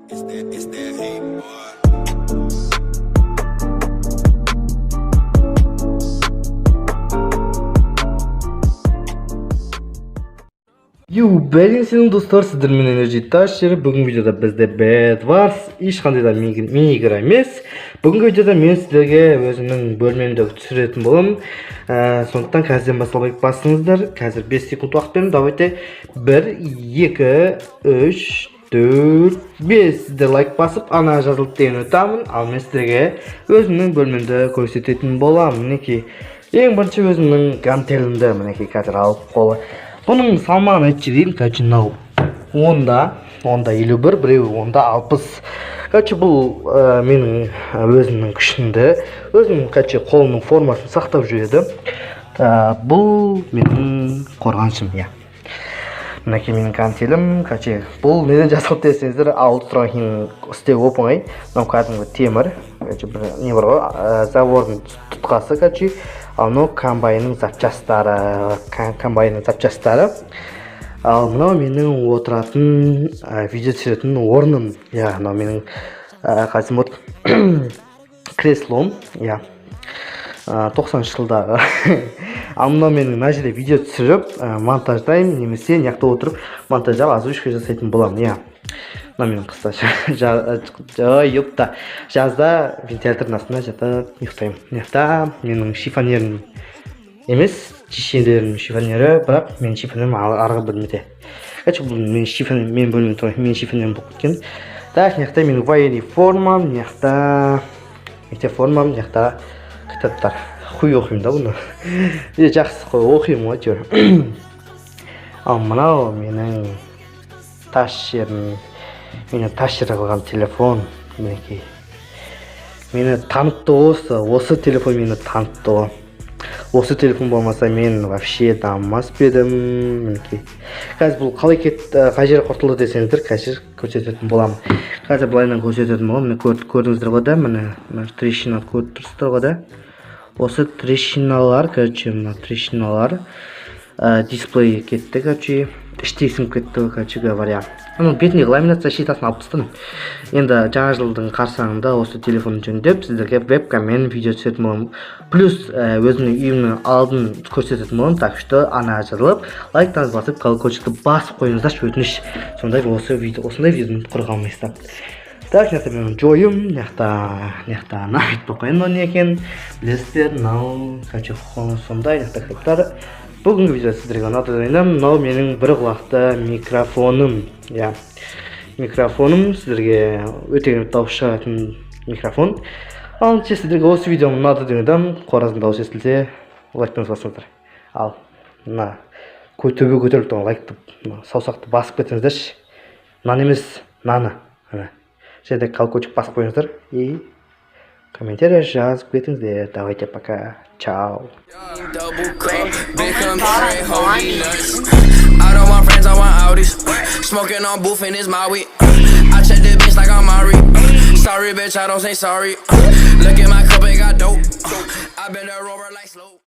It's that heat, boy. Бәлен сенің достар, сіздермен Energy Tasher. Бүгінгі видеода бізде Bed Wars ешқандай да мини-игра емес. Бүгінгі видеода мен сіздерге өзімнің бөлмемді түсіретін боламын. Сондықтан қазірден басталып басыңыздар. Қазір 5 секунд уақыт беремін. Давайте 1, 2, 3, 4, 5 сіздер лайк басып, ана жазылды деген өтамын. Ал мен сіздерге өзімнің бөлмемді көрсететін боламын. Мінекей, ең бірінші өзімнің гантелімді мінекей қазір алып қолы. Бұның салмағын айтшы дейін, кәчі мынау 10-да 51, біреуі 10-да 60. Кәчі бұл менің өзімнің күшімді, өзімнің кәчі қолымның формасын сақтап жүреді. Бұл менің қорғаншым, я. Мінекей менің гантелім, кәчі бұл неден жасалды десеңіздер, алды тұрған кейін істеу оп-оңай. Мынау кәдімгі темір, кәчі бір не бар ғой, заводың тұтқасы кәчі. Ал мынау комбайнның запчастары. Ал мынау менің отыратын, видео түсіретін орным. Я, мынау менің қайсым от креслом. Я, 90 жылдағы. Ал мынау менің мына жерде видео түсіріп, монтаждаймын, немесе мынаяқта отырып монтаждап озвучка жасайтын боламын. Я, мынау менің қысқаша жазда вентилятордың астында жатып ұйықтаймын. Мынаяқта менің шифонерім емес, шешелерімнің шифонері, бірақ менің шифонерім арғы бөлмеде. Кәчі бұл мен бөлмем тұрған, менің шифонерім болып кеткен. Так, мынаяқта менің военный формам, мынаяқта мектеп формам, мынаяқта кітаптар. Хуй оқимын да бұны. Жақсы оқимын ғой, жүр. Ал мынау менің Tasher'ым. Мені Tasher қылған телефон. Мінекей. Мені танытты осы телефон мені танытты ғой. Осы телефон болмаса мен вообще дамымас едім. Мінекей. Қазір бұл қалай кетті, қай жері құртылды десеңіздер, қазір көрсететін боламын. Қазір былайынан көрсететін боламын. Мені көрдіңіздер ғой да, мені трещина көріп тұрсыздар ғой да. Осы трещиналар, короче, мына трещиналар дисплей кетті, короче, іштей сынып кетті, короче говоря. Оның бетіне ламинация щитасын алып тастадым. Енді жаңа жылдың қарсаңында осы телефонды жөндеп, сіздерге вебкаммен видео түсіретін боламын. Плюс өзімнің үйімнің алдын көрсететін боламын. Так что ана жазылып, лайктан басып, колокольчикті басып қойыңыздаршы, өтініш. Осындай видеоны құрға алмайсыздар. Так, мынаяқта менің жойым, мынаяқта нафит болып қойын, не екен, білесіздер, мынау кәчі сондай, мынаяқта кітаптар. Бүгінгі видео сіздерге ұнады деп ойлаймын. Мынау менің бір құлақты микрофоным. Я, микрофоным сіздерге өте дауыс шығатын микрофон. Ал сіздерге осы видеом ұнады деп ойлаймын. Қоразың дауыс естілсе, лайктан басыңыздар. Ал мына төбе көтеріліп тұрған лайкты, саусақты басып кетіңіздерші. Нан емес, наны. Жерде колокольчик басып қойыңыздар и комментарий жазып кетіңіздер. Давайте пока. Ciao. Double cup, big country, holy nuts. I don't want friends, I want Audis. Smoking on booth and it's my weed. I check the bitch like I'm Mari. Sorry, bitch, I don't say sorry. Look at my cup, it got dope. I been a rover like slow.